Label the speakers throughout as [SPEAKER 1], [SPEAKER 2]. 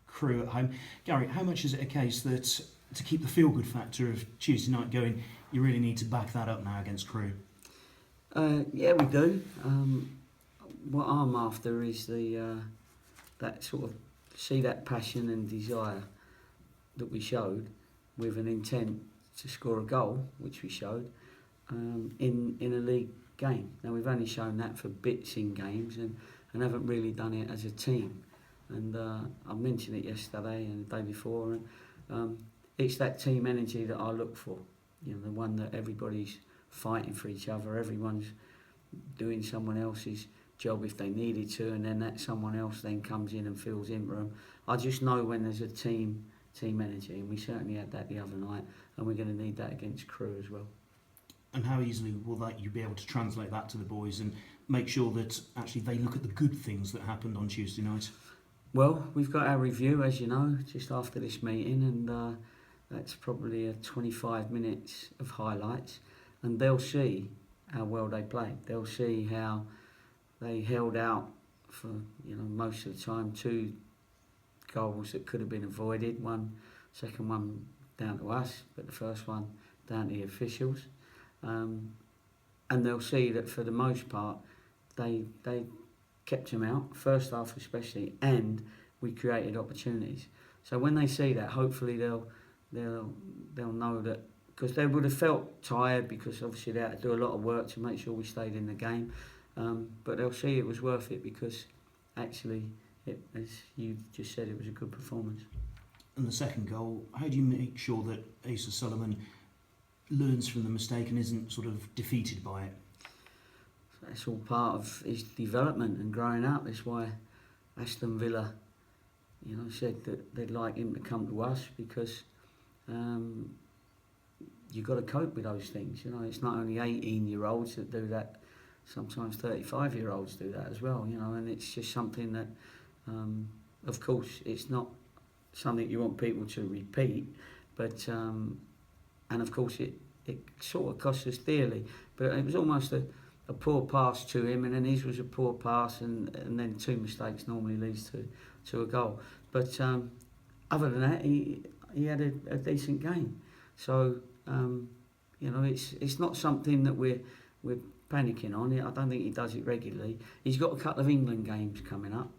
[SPEAKER 1] Crewe at home. Gary, how much is it a case that to keep the feel-good factor of Tuesday night going, you really need to back that up now against Crewe?
[SPEAKER 2] Yeah, we do. What I'm after is that sort of see that passion and desire that we showed with an intent to score a goal, which we showed in a league game. Now we've only shown that for bits in games and haven't really done it as a team. And I mentioned it yesterday and the day before, and it's that team energy that I look for. You know, the one that everybody's fighting for each other, everyone's doing someone else's job if they needed to, and then that someone else then comes in and fills in for them. I just know when there's a team energy, and we certainly had that the other night, and we're going to need that against Crewe as well.
[SPEAKER 1] And how easily will you be able to translate that to the boys and make sure that actually they look at the good things that happened on Tuesday night?
[SPEAKER 2] Well, we've got our review, as you know, just after this meeting, and that's probably 25 minutes of highlights, and they'll see how well they played. They'll see how they held out for most of the time. 2 goals that could have been avoided. Second one down to us, but the first one down to the officials. And they'll see that for the most part, they kept him out, first half especially, and we created opportunities. So when they see that, hopefully they'll know that, because they would have felt tired because obviously they had to do a lot of work to make sure we stayed in the game. But they'll see it was worth it because actually, as you just said, it was a good performance.
[SPEAKER 1] And the second goal, how do you make sure that Asa Solomon learns from the mistake and isn't sort of defeated by it?
[SPEAKER 2] That's all part of his development and growing up. That's why Aston Villa, said that they'd like him to come to us because you've got to cope with those things. It's not only 18-year-olds that do that. Sometimes 35-year-olds do that as well. And it's just something that, of course, it's not something you want people to repeat, but and of course it sort of cost us dearly. But it was almost a poor pass to him, and then his was a poor pass, and then 2 mistakes normally leads to a goal. But other than that, he had a decent game. So it's not something that we're panicking on. I don't think he does it regularly. He's got a couple of England games coming up,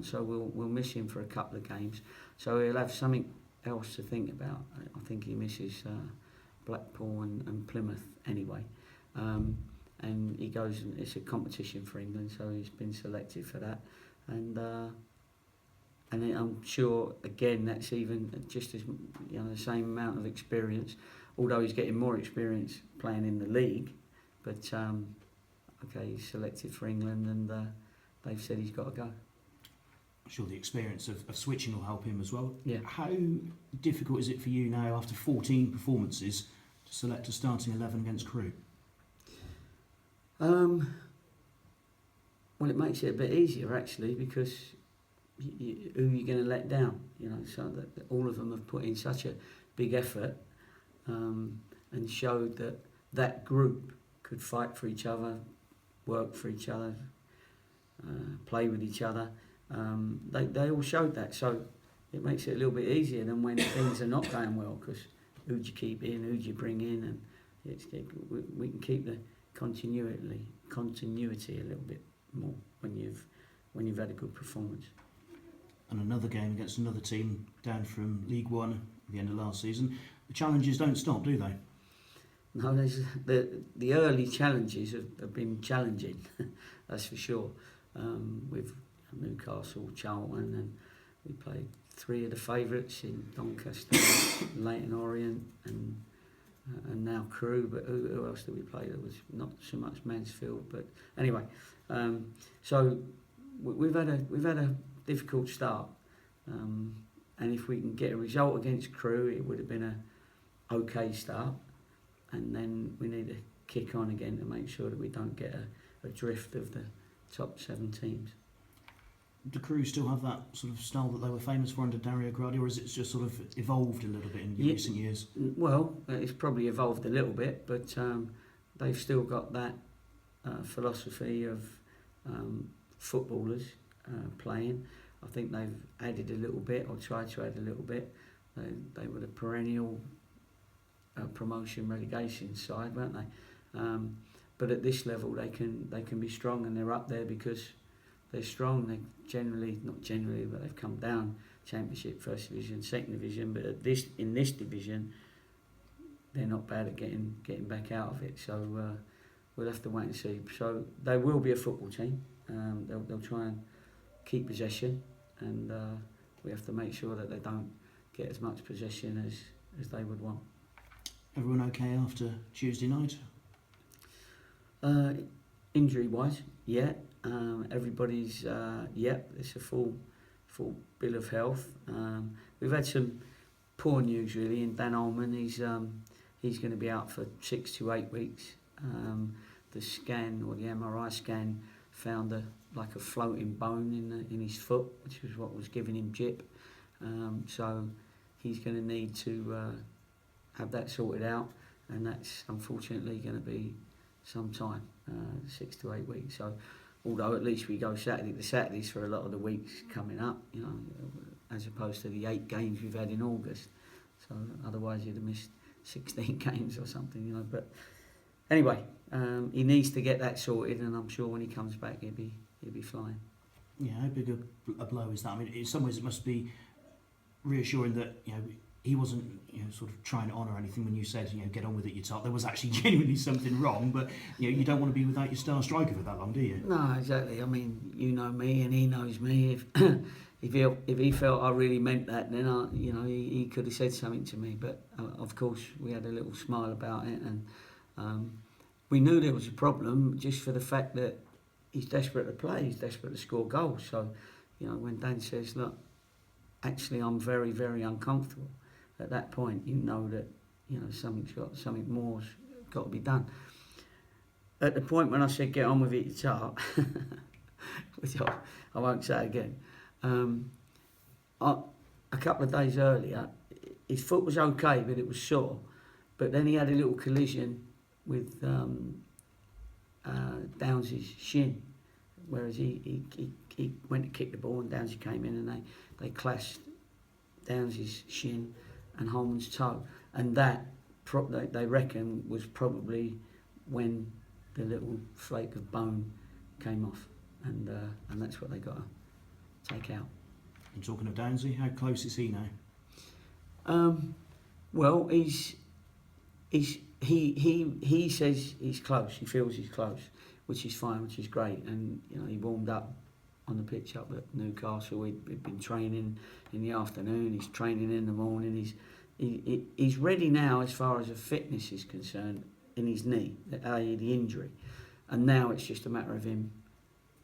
[SPEAKER 2] so we'll miss him for a couple of games. So he'll have something else to think about. I think he misses Blackpool and Plymouth anyway. And he goes, and it's a competition for England, so he's been selected for that. And I'm sure again that's even just as the same amount of experience, although he's getting more experience playing in the league. But okay, he's selected for England, and they've said he's got to go.
[SPEAKER 1] I'm sure the experience of switching will help him as well.
[SPEAKER 2] Yeah.
[SPEAKER 1] How difficult is it for you now, after 14 performances, to select a starting 11 against Crewe?
[SPEAKER 2] Well, it makes it a bit easier actually, because who are you going to let down? So that all of them have put in such a big effort and showed that group could fight for each other, work for each other, play with each other. They all showed that, so it makes it a little bit easier than when things are not going well, because who do you keep in, who do you bring in, and we can keep the continuity a little bit more when you've had a good performance.
[SPEAKER 1] And another game against another team down from League One at the end of last season. The challenges don't stop, do they?
[SPEAKER 2] No, the early challenges have been challenging, that's for sure. With Newcastle, Charlton, and we played 3 of the favourites in Doncaster, Leyton Orient, and now Crewe. But who else did we play? There was not so much Mansfield, but anyway. So we've had a difficult start, and if we can get a result against Crewe, it would have been a okay start. And then we need to kick on again to make sure that we don't get a drift of the top 7 teams.
[SPEAKER 1] Do Crewe still have that sort of style that they were famous for under Dario Gradi, or has it just sort of evolved a little bit in recent years?
[SPEAKER 2] Well, it's probably evolved a little bit, but they've still got that philosophy of footballers playing. I think they've added a little bit, or tried to add a little bit. They were the perennial promotion relegation side, weren't they? But at this level, they can be strong, and they're up there because they're strong. They not generally, but they've come down Championship, First Division, Second Division. But in this division, they're not bad at getting back out of it. So we'll have to wait and see. So they will be a football team. They'll try and keep possession, and we have to make sure that they don't get as much possession as they would want.
[SPEAKER 1] Everyone okay after Tuesday night?
[SPEAKER 2] Injury-wise, yeah. Everybody's it's a full bill of health. We've had some poor news really. In Dan Holman, he's going to be out for 6 to 8 weeks. The scan, or the MRI scan, found a floating bone in his foot, which was what was giving him jip. So he's going to need to have that sorted out, and that's unfortunately going to be some time, 6 to 8 weeks. So although at least we go Saturday to Saturdays for a lot of the weeks coming up, as opposed to the 8 games we've had in August. So otherwise you'd have missed 16 games or something, But anyway, he needs to get that sorted, and I'm sure when he comes back he'll be flying.
[SPEAKER 1] Yeah, how big a blow is that? I mean, in some ways it must be reassuring that he wasn't sort of trying to honour anything when you said get on with it, you top. There was actually genuinely something wrong, but you don't want to be without your star striker for that long, do you?
[SPEAKER 2] No, exactly. I mean, you know me and he knows me. If he felt I really meant that, then he could have said something to me. But of course we had a little smile about it, and we knew there was a problem just for the fact that he's desperate to play, he's desperate to score goals. So when Dan says, look, actually I'm very, very uncomfortable, at that point you know that something more's got to be done. At the point when I said get on with it, you start, which I won't say again, a couple of days earlier his foot was okay, but it was sore. But then he had a little collision with Downs' shin, whereas he went to kick the ball and Downs came in, and they clashed Downs' shin and Holman's toe, and that they reckon was probably when the little flake of bone came off, and that's what they got to take out.
[SPEAKER 1] And talking of Downsy, how close is he now?
[SPEAKER 2] Well, he says he's close. He feels he's close, which is fine, which is great. And he warmed up on the pitch up at Newcastle. He'd been training in the afternoon. He's training in the morning. He's ready now as far as the fitness is concerned in his knee, the injury, and now it's just a matter of him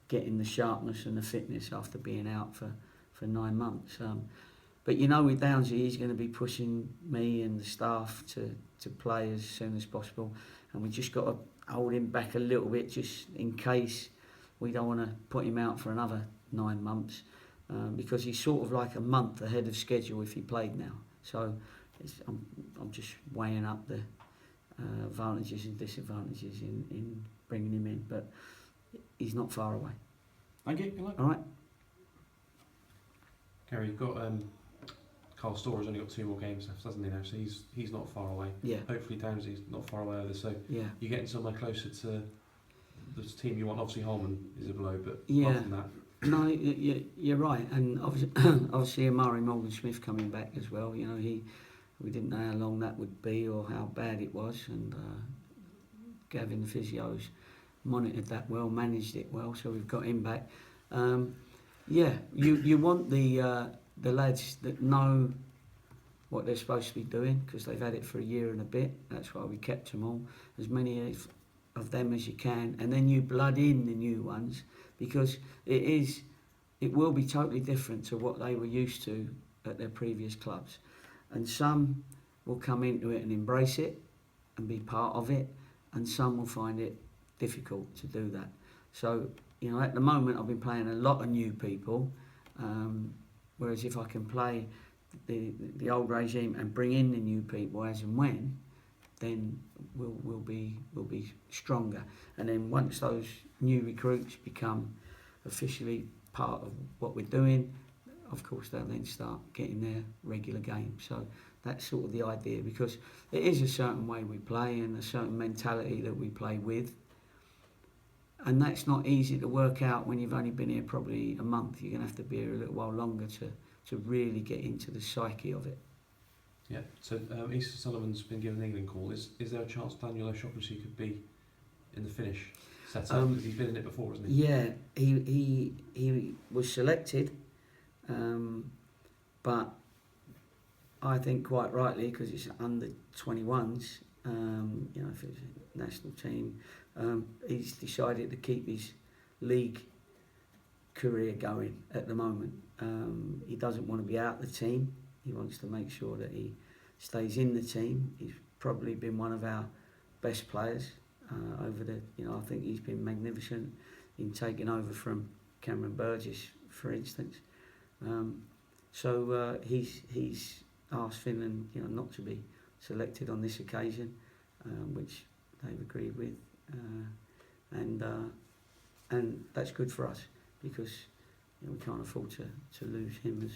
[SPEAKER 2] getting the sharpness and the fitness after being out for 9 months. But with Downsy, he's going to be pushing me and the staff to play as soon as possible, and we just got to hold him back a little bit just in case we don't want to put him out for another 9 months, because he's sort of like a month ahead of schedule if he played now. So I'm just weighing up the advantages and disadvantages in bringing him in, but he's not far away.
[SPEAKER 1] Thank you. Good luck.
[SPEAKER 2] All right.
[SPEAKER 3] Gary, you've got Carl Storer's only got 2 more games left, hasn't he now? So he's not far away.
[SPEAKER 2] Yeah.
[SPEAKER 3] Hopefully Downsy's not far away either. So
[SPEAKER 2] yeah,
[SPEAKER 3] you're getting somewhere closer to the team you want. Obviously Holman is a blow, but
[SPEAKER 2] yeah.
[SPEAKER 3] apart from that.
[SPEAKER 2] No, you're right, and obviously Amari Morgan-Smith coming back as well. We didn't know how long that would be or how bad it was, and Gavin, the physios, monitored that well, managed it well, so we've got him back. You want the lads that know what they're supposed to be doing, because they've had it for a year and a bit. That's why we kept them all, as many of them as you can, and then you blood in the new ones, because it will be totally different to what they were used to at their previous clubs, and some will come into it and embrace it and be part of it, and some will find it difficult to do that. So at the moment I've been playing a lot of new people, whereas if I can play the old regime and bring in the new people as and when, then we'll be stronger. And then once those new recruits become officially part of what we're doing, of course they'll then start getting their regular game. So that's sort of the idea, because it is a certain way we play and a certain mentality that we play with. And that's not easy to work out when you've only been here probably a month. You're going to have to be here a little while longer to really get into the psyche of it.
[SPEAKER 3] Yeah. So East Sullivan's been given an England call. Is there a chance Daniel O'Shaughnessy could be in the Finnish setup? Because he's been in it before, hasn't he?
[SPEAKER 2] Yeah, he was selected, but I think quite rightly, because it's under 21s, you know, if it's a national team, he's decided to keep his league career going at the moment. He doesn't want to be out of the team. He wants to make sure that he stays in the team. He's probably been one of our best players over the, you know, I think he's been magnificent in taking over from Cameron Burgess, for instance. So he's asked Finland, you know, not to be selected on this occasion, which they've agreed with, and that's good for us, because you know, we can't afford to lose him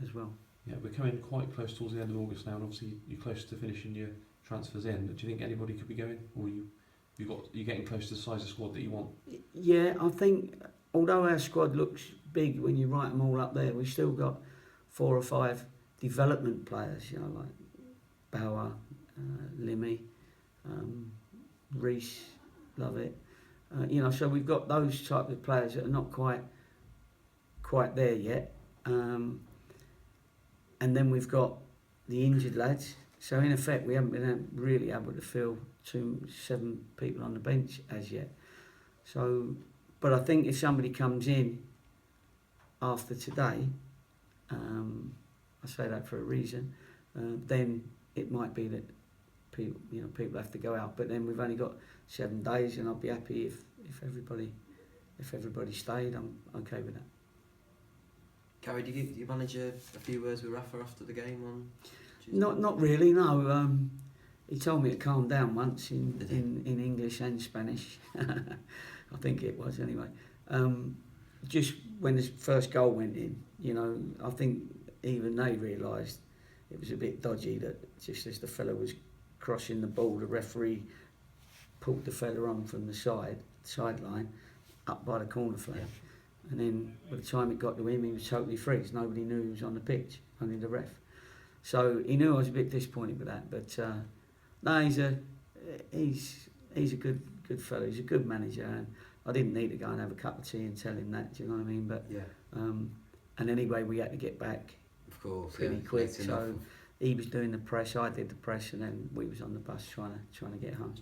[SPEAKER 2] as well.
[SPEAKER 3] Yeah, we're coming quite close towards the end of August now, and obviously you're close to finishing your transfers in. Do you think anybody could be going, or you're getting close to the size of squad that you want?
[SPEAKER 2] Yeah, I think although our squad looks big when you write them all up there, we've still got 4 or 5 development players, you know, like Bauer, Limmy, Reese, love it. You know, so we've got those type of players that are not quite there yet. And then we've got the injured lads. So in effect, we haven't been really able to fill 7 people on the bench as yet. So, but I think if somebody comes in after today, I say that for a reason, then it might be that people have to go out. But then we've only got 7 days, and I'll be happy if everybody stayed. I'm okay with that.
[SPEAKER 4] Gary, did you manage a few words with Rafa after the game on Tuesday?
[SPEAKER 2] Not really, no. He told me to calm down once in English and Spanish. I think it was anyway. Just when the first goal went in, you know, I think even they realised it was a bit dodgy, that just as the fella was crossing the ball, the referee pulled the fella on from the sideline up by the corner flag. Yeah. And then by the time it got to him, he was totally free. Nobody knew he was on the pitch, only the ref. So he knew I was a bit disappointed with that. But no, he's a good fellow. He's a good manager, and I didn't need to go and have a cup of tea and tell him that. Do you know what I mean? But
[SPEAKER 4] yeah.
[SPEAKER 2] And anyway, we had to get back.
[SPEAKER 4] Of course,
[SPEAKER 2] pretty quick. So he was doing the press, I did the press, and then we was on the bus trying to get home.